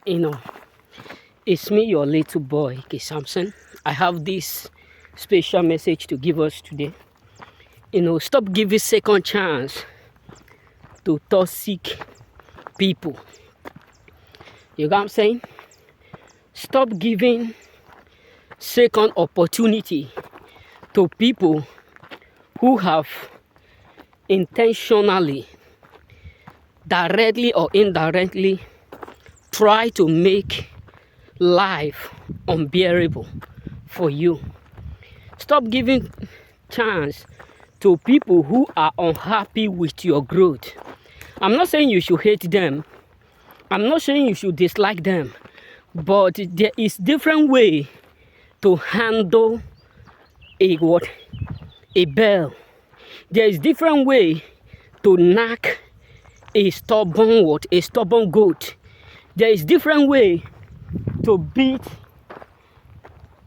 You know, it's me, your little boy, K. Samson. I have this special message to give us today. Stop giving second chance to toxic people. You know what I'm saying? Stop giving second opportunity to people who have intentionally, directly or indirectly, try to make life unbearable for you. Stop giving chance to people who are unhappy with your growth. I'm not saying you should hate them. I'm not saying you should dislike them. But there is different way to handle a bell. There is different way to knock a stubborn goat. There is different way to beat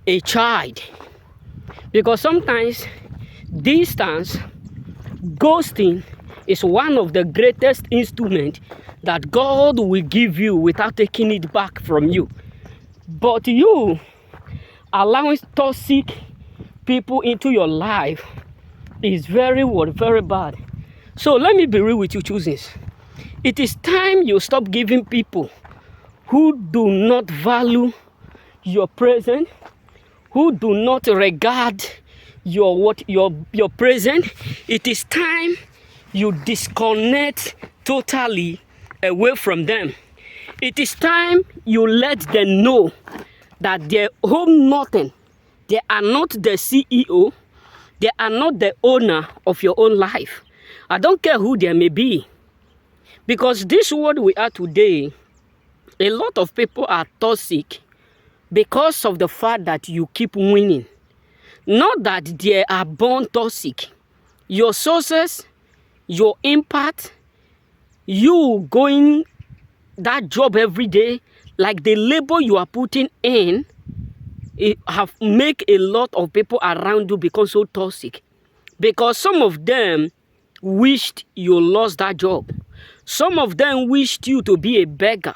a child. Because sometimes distance, ghosting is one of the greatest instruments that God will give you without taking it back from you. But you allowing toxic people into your life is very bad. So let me be real with you, choosers. It is time you stop giving people who do not value your presence, who do not regard your presence. It is time you disconnect totally away from them. It is time you let them know that they own nothing. They are not the CEO. They are not the owner of your own life. I don't care who they may be. Because this world we are today, a lot of people are toxic because of the fact that you keep winning. Not that they are born toxic. Your sources, your impact, you going that job every day, like the labor you are putting in, it have make a lot of people around you become so toxic. Because some of them wished you lost that job. Some of them wished you to be a beggar.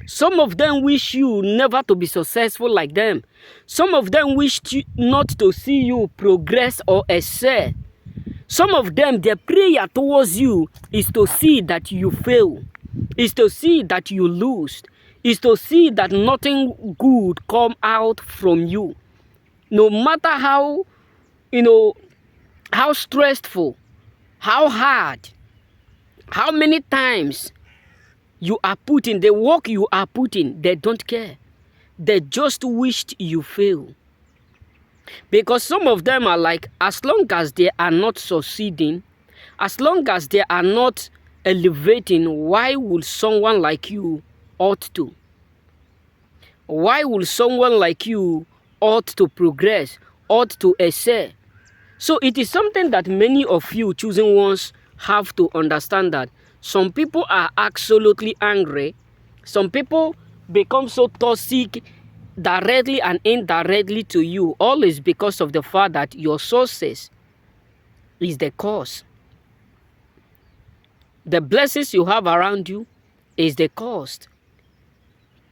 Some of them wish you never to be successful like them. Some of them wished you not to see you progress or excel. Some of them, their prayer towards you is to see that you fail, is to see that you lose, is to see that nothing good come out from you. No matter how, how stressful, how hard, how many times you are putting, the work you are putting, they don't care. They just wished you fail. Because some of them are like, as long as they are not succeeding, as long as they are not elevating, why would someone like you ought to? Why would someone like you ought to progress, ought to excel? So it is something that many of you choosing ones have to understand, that some people are absolutely angry. Some people become so toxic directly and indirectly to you, all is because of the fact that your sources is the cause. The blessings you have around you is the cost.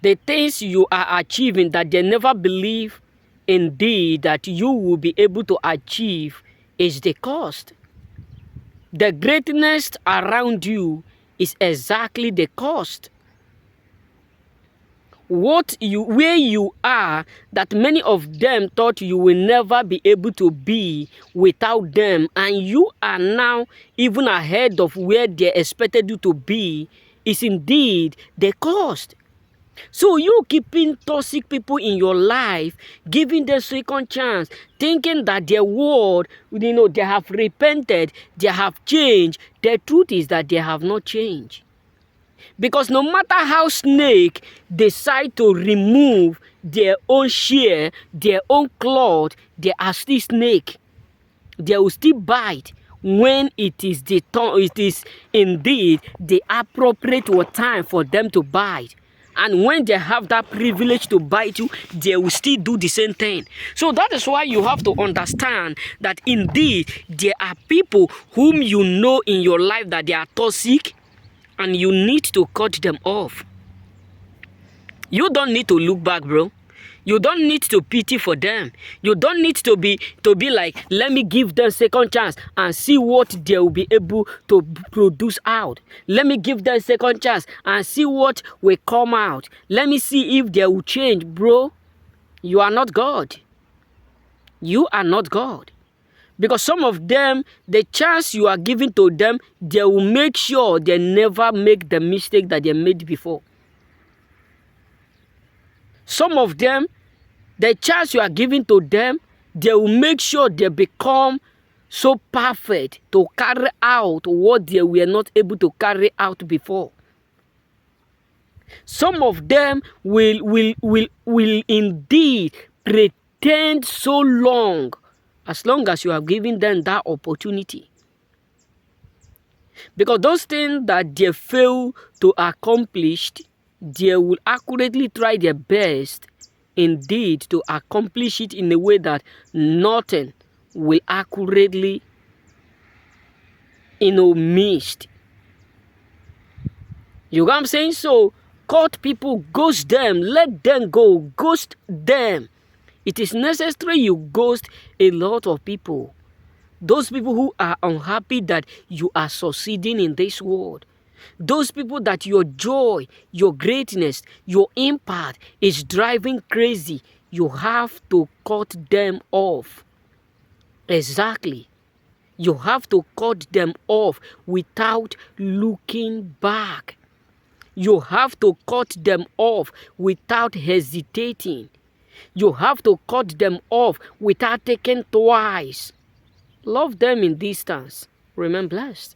The things you are achieving that they never believe indeed that you will be able to achieve is the cost. The greatness around you is exactly the cost. Where you are, that many of them thought you will never be able to be without them, and you are now even ahead of where they expected you to be, is indeed the cost. So you keeping toxic people in your life, giving them second chance, thinking that their word, they have repented, they have changed. The truth is that they have not changed. Because no matter how snake decide to remove their own share, their own cloth, they are still snake. They will still bite when it is indeed the appropriate time for them to bite. And when they have that privilege to bite you, they will still do the same thing. So that is why you have to understand that indeed there are people whom you know in your life that they are toxic, and you need to cut them off. You don't need to look back, bro. You don't need to pity for them. You don't need to be like, let me give them second chance and see what they will be able to produce out. Let me give them second chance and see what will come out. Let me see if they will change, bro. You are not God. You are not God. Because some of them, the chance you are giving to them, they will make sure they never make the mistake that they made before. Some of them, the chance you are giving to them, they will make sure they become so perfect to carry out what they were not able to carry out before. Some of them will indeed pretend so long as you are giving them that opportunity. Because those things that they fail to accomplish, they will accurately try their best indeed to accomplish it in a way that nothing will accurately, missed. You know what I'm saying? So, cut people, ghost them, let them go, ghost them. It is necessary you ghost a lot of people. Those people who are unhappy that you are succeeding in this world. Those people that your joy, your greatness, your impact is driving crazy. You have to cut them off. Exactly. You have to cut them off without looking back. You have to cut them off without hesitating. You have to cut them off without thinking twice. Love them in distance. Remain blessed.